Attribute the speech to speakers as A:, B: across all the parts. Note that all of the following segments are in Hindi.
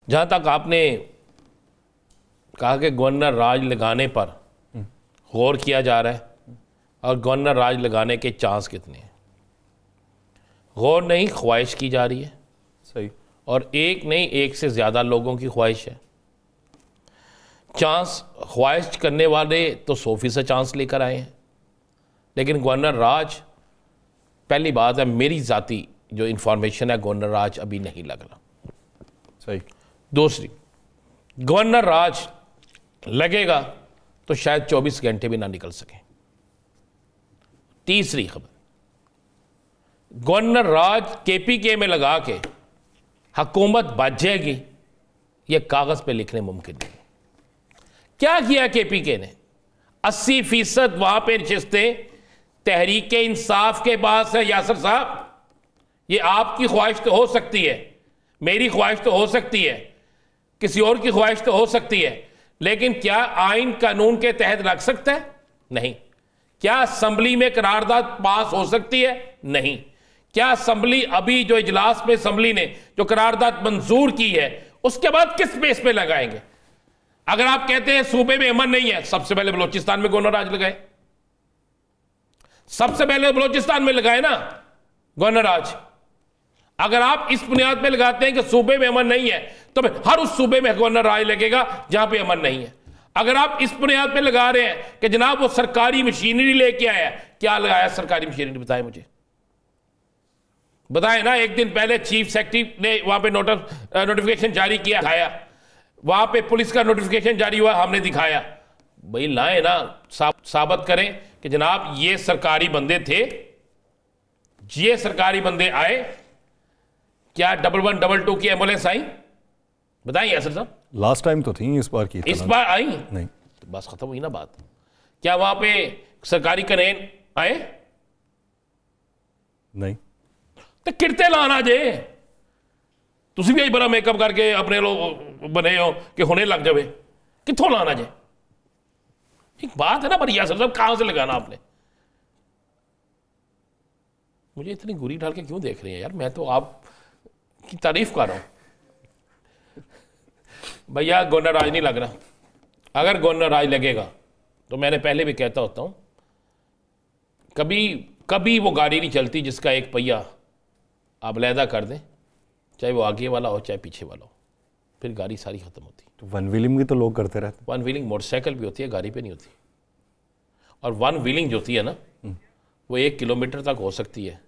A: जहाँ तक आपने कहा कि गवर्नर राज लगाने पर गौर किया जा रहा है और गवर्नर राज लगाने के चांस कितने हैं, गौर नहीं ख्वाहिश की जा रही है।
B: सही।
A: और एक नहीं, एक से ज़्यादा लोगों की ख्वाहिश है। चांस ख्वाहिश करने वाले तो 100% चांस लेकर आए हैं, लेकिन गवर्नर राज, पहली बात है मेरी ज़ाती जो इन्फॉर्मेशन है, गवर्नर राज अभी नहीं लग रहा।
B: सही।
A: दूसरी, गवर्नर राज लगेगा तो शायद 24 घंटे भी ना निकल सके। तीसरी खबर, गवर्नर राज KPK में लगा के हुकूमत बच जाएगी, यह कागज पे लिखने मुमकिन नहीं। क्या किया KPK ने? 80% वहां पे नशिस्तें तहरीक इंसाफ के पास है। यासर साहब, ये आपकी ख्वाहिश तो हो सकती है, मेरी ख्वाहिश तो हो सकती है, किसी और की ख्वाहिश तो हो सकती है, लेकिन क्या आइन कानून के तहत लग सकता है? नहीं। क्या असेंबली में करारदाद पास हो सकती है? नहीं। क्या असेंबली अभी जो इजलास में असेंबली ने जो करारदाद मंजूर की है उसके बाद किस बेस पे लगाएंगे? अगर आप कहते हैं सूबे में अमन नहीं है, सबसे पहले बलोचिस्तान में गवर्नर राज लगाए, सबसे पहले बलोचिस्तान में लगाए ना गवर्नर राज। अगर आप इस बुनियाद पे लगाते हैं कि सूबे में अमन नहीं है तो हर उस सूबे में गवर्नर राज लगेगा जहां पे अमन नहीं है। अगर आप इस बुनियाद पे लगा रहे हैं कि जनाब वो सरकारी मशीनरी लेके आया, क्या लगाया सरकारी मशीनरी? बताएं मुझे, बताएं ना। एक दिन पहले चीफ सेक्रेटरी ने वहां पे नोटिफिकेशन जारी किया, दिखाया। वहां पे पुलिस का नोटिफिकेशन जारी हुआ, हमने दिखाया। भाई लाए ना, साबित करें कि जनाब ये सरकारी बंदे थे, ये सरकारी बंदे आए। क्या 1112 की एम्बुलेंस आई? बताइए यासर साहब।
B: लास्ट टाइम तो थी, इस बार की
A: इस बार आई
B: नहीं,
A: तो बस खत्म हुई ना बात। क्या वहां पे सरकारी करेन आए?
B: नहीं।
A: तो किरते लाना जे, तुम भी बड़ा मेकअप करके अपने लोग बने हो कि होने लग जाए, कितों लाना जे? एक बात है ना, पर यासर साहब कहां से लगाना आपने? मुझे इतनी गुरी डाल के क्यों देख रही है यार? मैं तो आप की तारीफ कर रहा हूं भैया। गवर्नर राज नहीं लग रहा। अगर गवर्नर राज लगेगा तो मैंने पहले भी कहता होता हूं, कभी वो गाड़ी नहीं चलती जिसका एक पहिया आप अलहदा कर दें, चाहे वो आगे वाला हो चाहे पीछे वाला हो, फिर गाड़ी सारी खत्म होती।
B: तो वन व्हीलिंग भी तो लोग करते रहते।
A: वन व्हीलिंग मोटरसाइकिल भी होती है, गाड़ी पे नहीं होती। और वन व्हीलिंग जो होती है ना, वो 1 किलोमीटर तक हो सकती है,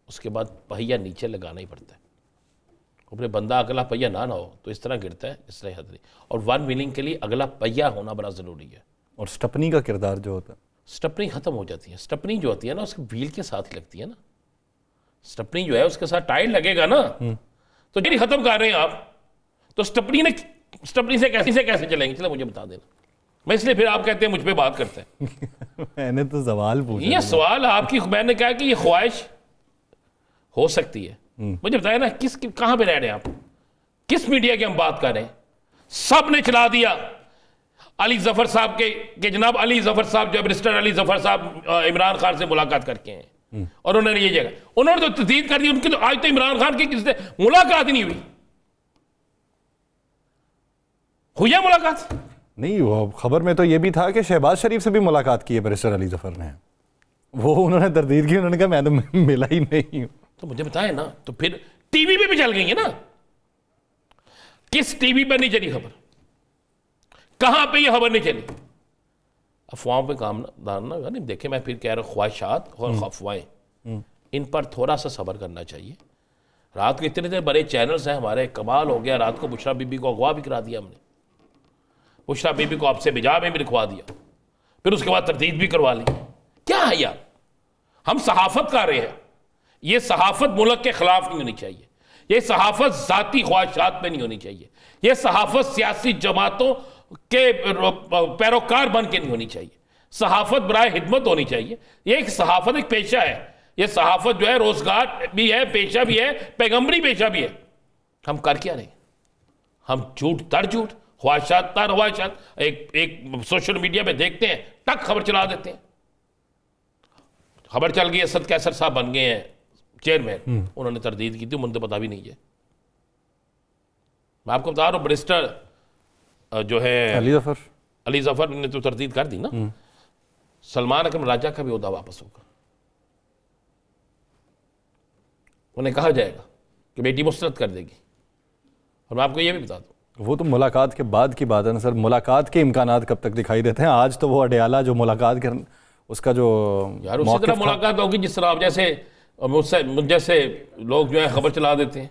A: उसके बाद पहिया नीचे लगाना ही पड़ता है। अपने बंदा अगला पहिया ना हो तो इस तरह गिरता है, इस तरह हद। और वन व्हीलिंग के लिए अगला पहिया होना बड़ा ज़रूरी है।
B: और स्टपनी का किरदार जो होता है,
A: स्टपनी ख़त्म हो जाती है। स्टपनी जो होती है ना, उसके व्हील के साथ ही लगती है ना। स्टपनी जो है उसके साथ टायर लगेगा ना, तो यदि ख़त्म कर रहे हैं आप, तो स्टपनी से कैसे चलेंगे? चलो मुझे बता देना। मैं इसलिए फिर आप कहते हैं मुझ पर बात करते हैं।
B: मैंने तो सवाल पूछा।
A: ये सवाल आपकी, मैंने कहा कि ये ख्वाहिश हो सकती है। मुझे बताया ना, कहां पे रह रहे हैं आप? किस मीडिया की हम बात कर रहे हैं? सब ने चला दिया अली जफर साहब के जनाब अली जफर साहब जो बैरिस्टर अली जफर साहब इमरान खान से मुलाकात करके हैं, और उन्होंने ये जगह उन्होंने तो तस्दीक कर दी उनकी। तो आज तो इमरान खान की किससे मुलाकात ही नहीं हुई है मुलाकात?
B: नहीं, वो खबर में तो ये भी था कि शहबाज शरीफ से भी मुलाकात की है बैरिस्टर अली जफर ने। वो उन्होंने तरदीद की, उन्होंने कहा मैं तो मिला ही नहीं हूं।
A: तो मुझे बताए ना, तो फिर टीवी पे भी चल गई है ना। किस टीवी पर नहीं चली खबर? कहां पे ये खबर नहीं चली? अफवाहों पे काम ना नहीं देखे। मैं फिर कह रहा हूं, ख्वाहिशात और अफवाहें, इन पर थोड़ा सा सब्र करना चाहिए। रात को इतने बड़े चैनल्स हैं हमारे, कमाल हो गया। रात को बुशरा बीबी को अगवा भी करा दिया हमने, बुशरा बीबी को आपसे बिजा में भी लिखवा दिया, फिर उसके बाद तरदीद भी करवा ली। क्या है यार? हम सहाफत कर रहे हैं। ये सहाफत मुल्क के खिलाफ नहीं होनी चाहिए। ये सहाफत ज़ाती ख्वाहिशात पे नहीं होनी चाहिए। ये सहाफत सियासी जमातों के पैरोकार बन के नहीं होनी चाहिए। सहाफत बराए हिदमत होनी चाहिए। ये एक सहाफत एक पेशा है। ये सहाफत जो है रोजगार भी है, पेशा भी है, पैगंबरी पेशा भी है। हम कर क्या रहे? हम झूठ तर झूठ, ख्वाहिशात तर ख्वाहिशात, एक सोशल मीडिया पे देखते हैं, टक खबर चला देते हैं। खबर चल गई असद कैसर साहब बन गए हैं चेयरमैन, उन्होंने तरदीद की थी, मुझे पता भी नहीं है। मैं आपको बता रहा हूँ, बैरिस्टर जो है
B: अली जफर
A: ने तो तरदीद कर दी ना, सलमान अकरम राजा का भी ओहदा वापस होगा। उन्हें कहा जाएगा कि बेटी मुस्तरद कर देगी। और मैं आपको ये भी बता दूं,
B: वो तो मुलाकात के बाद की बात है ना सर, मुलाकात के इम्कानात कब तक दिखाई देते हैं? आज तो वो अडयाला जो मुलाकात के उसका जो
A: यार उसी तरह मुलाकात होगी जिस तरह आप मुझ जैसे लोग जो है खबर चला देते हैं।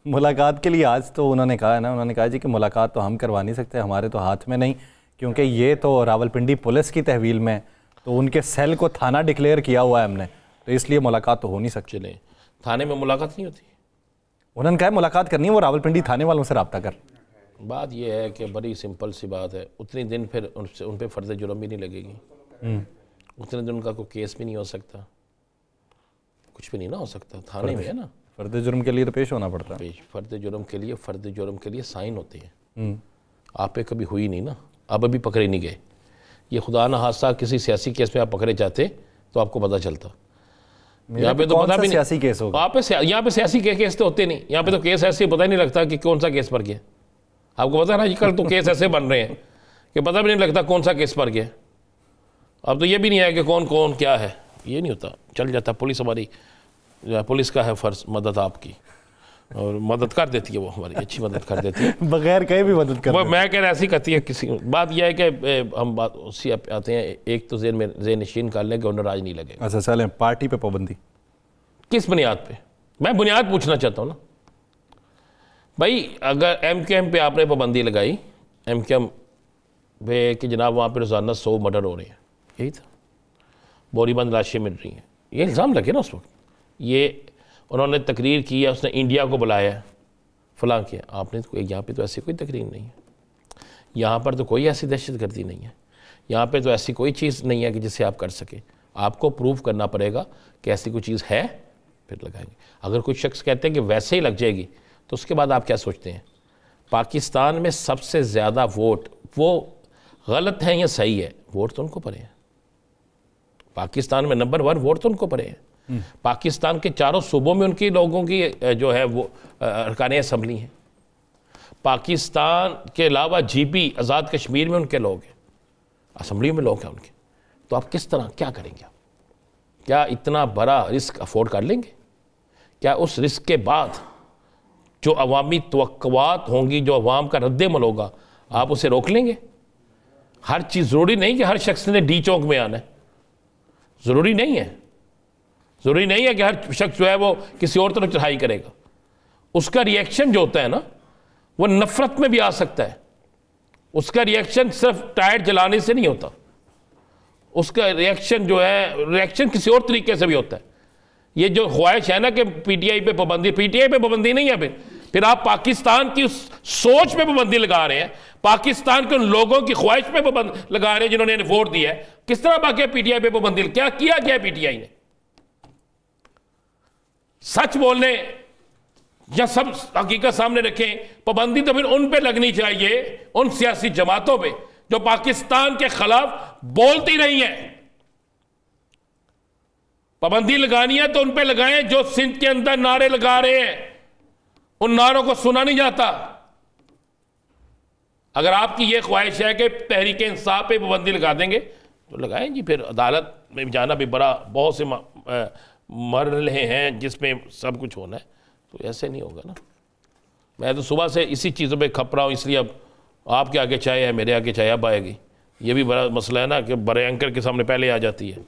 B: मुलाकात के लिए आज तो उन्होंने कहा है ना, उन्होंने कहा जी कि मुलाकात तो हम करवा नहीं सकते, हमारे तो हाथ में नहीं, क्योंकि ये तो रावलपिंडी पुलिस की तहवील में, तो उनके सेल को थाना डिक्लेयर किया हुआ है हमने, तो इसलिए मुलाकात तो हो नहीं सकती।
A: चले थाने में मुलाकात नहीं होती,
B: उन्होंने कहा मुलाकात करनी है, वो रावलपिंडी थाने वालों से रब्ता कर।
A: बात यह है कि बड़ी सिंपल सी बात है, उतनी दिन फिर उन पर फर्ज जुर्म भी नहीं लगेगी, उतने दिन उनका कोई केस भी नहीं हो सकता, कुछ भी नहीं ना हो सकता, थाने में है ना।
B: फर्द जुर्म के लिए तो पेश होना पड़ता है,
A: फर्द जुर्म के लिए साइन होते हैं। आप पे कभी हुई नहीं ना, आप अभी पकड़े नहीं गए। ये खुदा ना हादसा किसी सियासी केस में आप पकड़े जाते तो आपको पता चलता। यहाँ पे तो पता भी नहीं
B: सियासी केस होगा,
A: यहाँ पे सियासी केस तो होते नहीं, यहाँ पे तो केस ऐसे पता ही नहीं लगता कि कौन सा केस पर गया। आपको पता है ना, कल तो केस ऐसे बन रहे हैं कि पता भी नहीं लगता कौन सा केस पर गया। अब तो ये भी नहीं है कि कौन कौन क्या है, ये नहीं होता, चल जाता। पुलिस हमारी, पुलिस का है फर्ज मदद आपकी, और मदद कर देती है, वो हमारी अच्छी मदद कर देती है
B: बगैर कहीं भी मदद कर।
A: मैं कह रहा ऐसी करती है किसी। बात यह है कि हम बात उसी आते हैं, एक तो ज़हन नशीन कर लें कि उन्हें राज नहीं लगेगा।
B: अच्छा चलें, पार्टी पे पाबंदी किस
A: बुनियाद पे? मैं बुनियाद पूछना चाहता हूँ ना भाई, अगर MKM पे आपने पाबंदी लगाई, MKM पे कि जनाब वहाँ पे रोज़ाना 100 मर्डर हो रहे हैं, यही था, बोरीबंद लाशें मिल रही हैं, ये इल्ज़ाम लगे ना उस वक्त। ये उन्होंने तकरीर की है, उसने इंडिया को बुलाया, फलां किया। आपने तो यहाँ पे तो ऐसी कोई तकरीर नहीं है, यहाँ पर तो कोई ऐसी दहशतगर्दी नहीं है, यहाँ पे तो ऐसी कोई चीज़ नहीं है कि जिसे आप कर सके। आपको प्रूव करना पड़ेगा कि ऐसी कोई चीज़ है, फिर लगाएंगे। अगर कोई शख्स कहते हैं कि वैसे ही लग जाएगी, तो उसके बाद आप क्या सोचते हैं? पाकिस्तान में सबसे ज़्यादा वोट, वो गलत है या सही है, वोट तो उनको पड़े हैं। पाकिस्तान में नंबर 1 वोट तो उनको पड़े हैं। पाकिस्तान के चारों सूबों में उनकी लोगों की जो है वो अरकान असम्बली हैं। पाकिस्तान के अलावा GB आज़ाद कश्मीर में उनके लोग हैं, असम्बली में लोग हैं उनके। तो आप किस तरह क्या करेंगे? क्या इतना बड़ा रिस्क अफोर्ड कर लेंगे? क्या उस रिस्क के बाद जो अवामी तवक्कुआत होंगी, जो अवाम का रद्द-ए-अमल होगा, आप उसे रोक लेंगे? हर चीज़ ज़रूरी नहीं कि हर शख्स ने D चौक में आना है, ज़रूरी नहीं है। ज़रूरी नहीं है कि हर शख्स जो है वो किसी और तरफ चढ़ाई करेगा। उसका रिएक्शन जो होता है ना, वो नफ़रत में भी आ सकता है। उसका रिएक्शन सिर्फ टायर जलाने से नहीं होता, उसका रिएक्शन जो है, रिएक्शन किसी और तरीके से भी होता है। ये जो ख्वाहिश है ना कि PTI पे पाबंदी नहीं है, फिर आप पाकिस्तान की उस सोच पे पाबंदी लगा रहे हैं, पाकिस्तान के उन लोगों की ख्वाहिश पे पाबंदी लगा रहे हैं जिन्होंने वोट दिया है। किस तरह बाकी PTI पे पाबंदी, क्या किया गया PTI ने? सच बोलने या सब हकीकत सामने रखें, पाबंदी तो फिर उन पे लगनी चाहिए, उन सियासी जमातों पे जो पाकिस्तान के खिलाफ बोलती रही हैं। पाबंदी लगानी है तो उन पे लगाएं जो सिंध के अंदर नारे लगा रहे हैं, उन नारों को सुना नहीं जाता। अगर आपकी ये ख्वाहिश है कि तहरीक इंसाफ पे पाबंदी लगा देंगे तो लगाएं जी, फिर अदालत में जाना भी बड़ा, बहुत से मर रहे हैं जिसमें सब कुछ होना है, तो ऐसे नहीं होगा ना। मैं तो सुबह से इसी चीज़ों पे खप रहा हूँ, इसलिए अब आपके आगे चाय है, मेरे आगे चाय अब आएगी। ये भी बड़ा मसला है ना कि बड़े एंकर के सामने पहले आ जाती है।